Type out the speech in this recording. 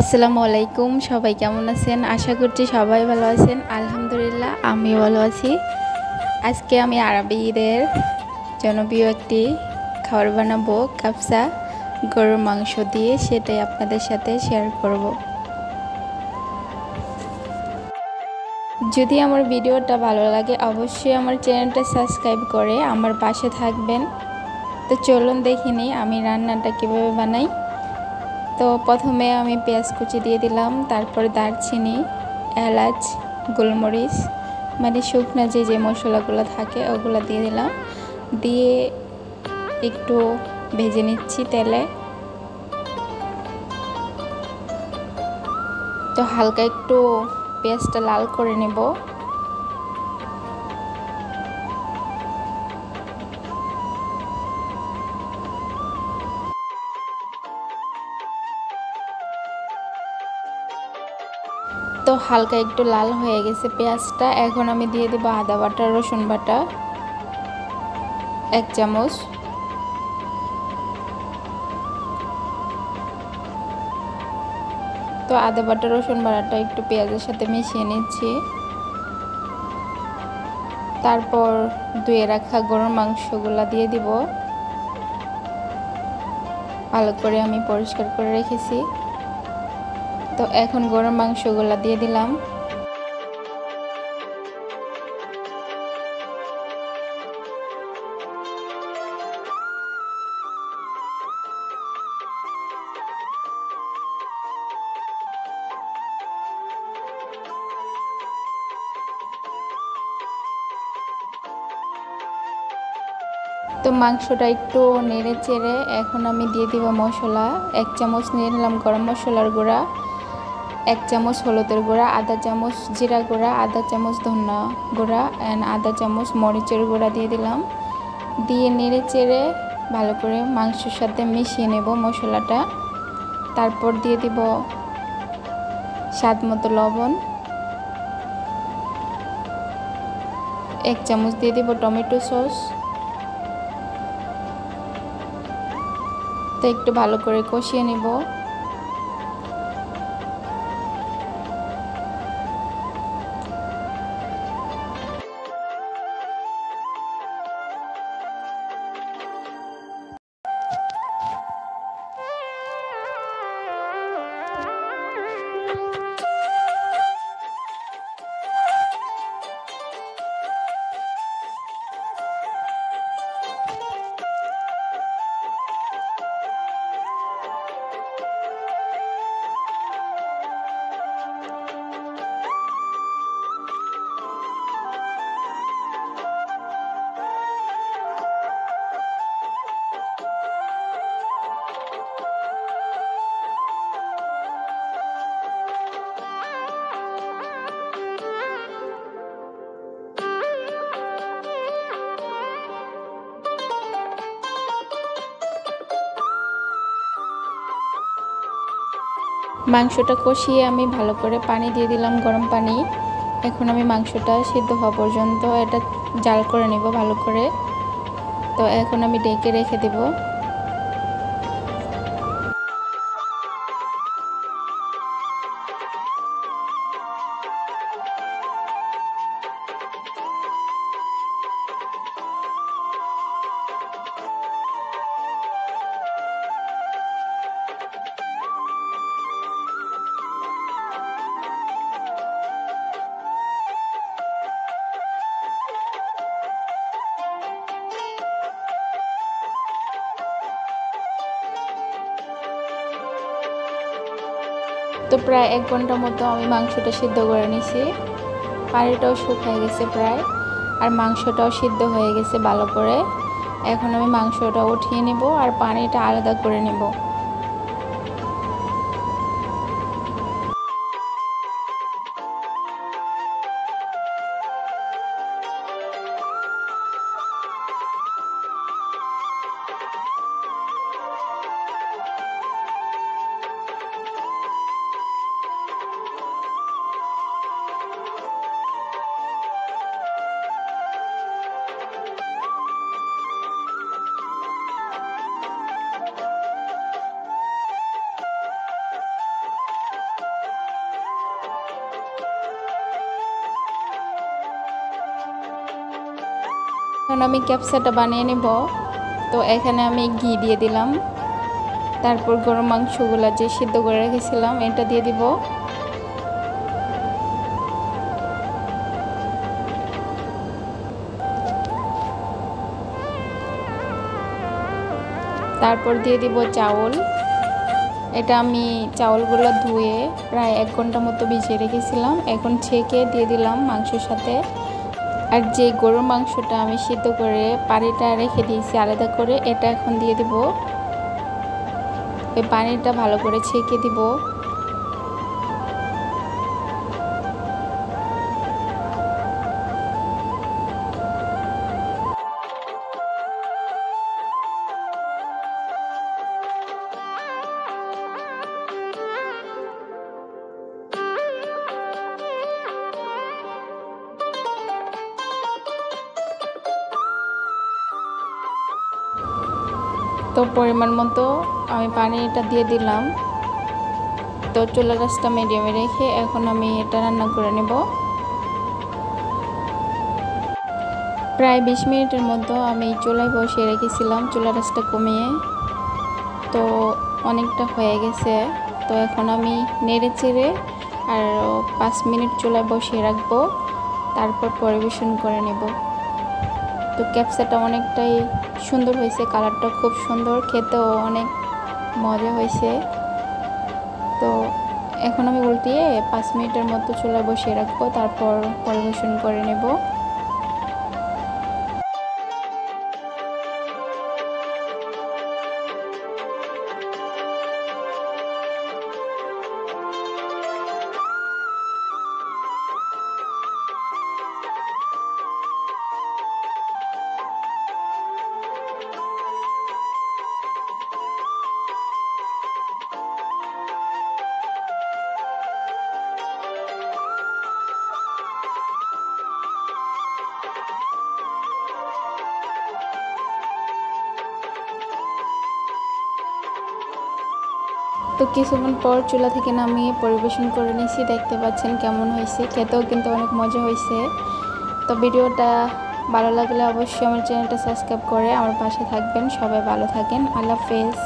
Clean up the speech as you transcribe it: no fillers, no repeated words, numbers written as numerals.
আসসালামু আলাইকুম। সবাই কেমন আছেন? আশা করছি সবাই ভালো আছেন। আলহামদুলিল্লাহ আমিও ভালো আছি। আজকে আমি আরবি ঈদের জনপ্রিয় একটি খাবার বানাবো, কাবসা গরুর মাংস দিয়ে। সেটাই আপনাদের সাথে শেয়ার করব। যদি আমার ভিডিওটা ভালো লাগে অবশ্যই আমার চ্যানেলটা সাবস্ক্রাইব করে আমার পাশে থাকবেন। তো চলুন দেখে নিই আমি রান্নাটা কীভাবে বানাই। তো প্রথমে আমি পেঁয়াজ কুচি দিয়ে দিলাম, তারপর দারচিনি, এলাচ, গোলমরিচ মানে শুকনো যে মশলাগুলো থাকে ওগুলো দিয়ে দিলাম। দিয়ে একটু ভেজে নিচ্ছি তেলে। তো হালকা একটু পেঁয়াজটা লাল করে নেব। তো হালকা একটু লাল হয়ে গেছে পেঁয়াজটা। এখন আমি দিয়ে দেব আদা বাটা, রসুন বাটা 1 চামচ। তো আদা বাটা রসুন বাটাটা একটু পেঁয়াজের সাথে মিশিয়ে নিচ্ছি। তারপর ধুয়ে রাখা গরুর মাংসগুলা দিয়ে দিব। ভালো করে আমি পরিষ্কার করে রেখেছি। তো এখন গরুর মাংসগুলা দিয়ে দিলাম। তো মাংসটা একটু নেড়ে চেড়ে এখন আমি দিয়ে দিব মশলা। 1 চামচ নিয়ে নিলাম গরম মশলার গুঁড়া, 1 চামচ হলুদের গুঁড়া, আধা চামচ জিরা গুঁড়া, আধা চামচ ধনিয়া গুঁড়া অ্যান্ড আধা চামচ মরিচের গুঁড়া দিয়ে দিলাম। দিয়ে নেড়ে চেড়ে ভালো করে মাংসের সাথে মিশিয়ে নেব মশলাটা। তারপর দিয়ে দিব স্বাদ মতো লবণ, 1 চামচ দিয়ে দিব টমেটো সস। তো একটু ভালো করে কষিয়ে নেব। মাংসটা কষিয়ে আমি ভালো করে পানি দিয়ে দিলাম, গরম পানি। এখন আমি মাংসটা সিদ্ধ হওয়া পর্যন্ত এটা জাল করে নেব ভালো করে। তো এখন আমি ঢেকে রেখে দেব। তো প্রায় 1 ঘন্টা মতো আমি মাংসটা সিদ্ধ করে নিয়েছি। পানিটাও শুকিয়ে গেছে প্রায়, আর মাংসটাও সিদ্ধ হয়ে গেছে ভালো করে। এখন আমি মাংসটা উঠিয়ে নেব আর পানিটা আলাদা করে নেব। এখন আমি ক্যাপসাটা বানিয়ে নেব। তো এখানে আমি ঘি দিয়ে দিলাম, তারপর গরুর মাংসগুলো যে সিদ্ধ করে রেখেছিলাম এটা দিয়ে দিব। তারপর দিয়ে দিব চাউল। এটা আমি চাউলগুলো ধুয়ে প্রায় 1 ঘন্টা মতো ভিজিয়ে রেখেছিলাম, এখন ছেঁকে দিয়ে দিলাম মাংসের সাথে। আর যে গরুর মাংসটা আমি সিদ্ধ করে পানিটা রেখে দিয়েছি আলাদা করে, এটা এখন দিয়ে দিব। এই পানিটা ভালো করে ছেঁকে দিব। তো পরিমাণ মতো আমি পানিটা দিয়ে দিলাম। তো চুলার আঁচটা মিডিয়ামে রেখে এখন আমি এটা রান্না করে নেব। প্রায় 20 মিনিটের মতো আমি চুলায় বসিয়ে রেখেছিলাম চুলার আঁচটা কমিয়ে। তো অনেকটা হয়ে গেছে। তো এখন আমি নেড়ে চেড়ে আর 5 মিনিট চুলায় বসিয়ে রাখবো, তারপর পরিবেশন করে নেব। তো ক্যাপসাটা অনেকটাই সুন্দর হয়েছে, কালারটা খুব সুন্দর, খেতেও অনেক মজা হয়েছে। তো এখন আমি উল্টিয়ে 5 মিনিটের মতো চুলায় বসিয়ে রাখবো, তারপর পরিবেশন করে নেব। তো কিছুক্ষণ পর চুলা থেকে নামিয়ে পরিবেশন করে নিয়েছি, দেখতে পাচ্ছেন কেমন হয়েছে, খেতেও কিন্তু অনেক মজা হয়েছে। তো ভিডিওটা ভালো লাগলে অবশ্যই আমার চ্যানেলটা সাবস্ক্রাইব করে আমার পাশে থাকবেন। সবাই ভালো থাকেন, আল্লাহ হাফেজ।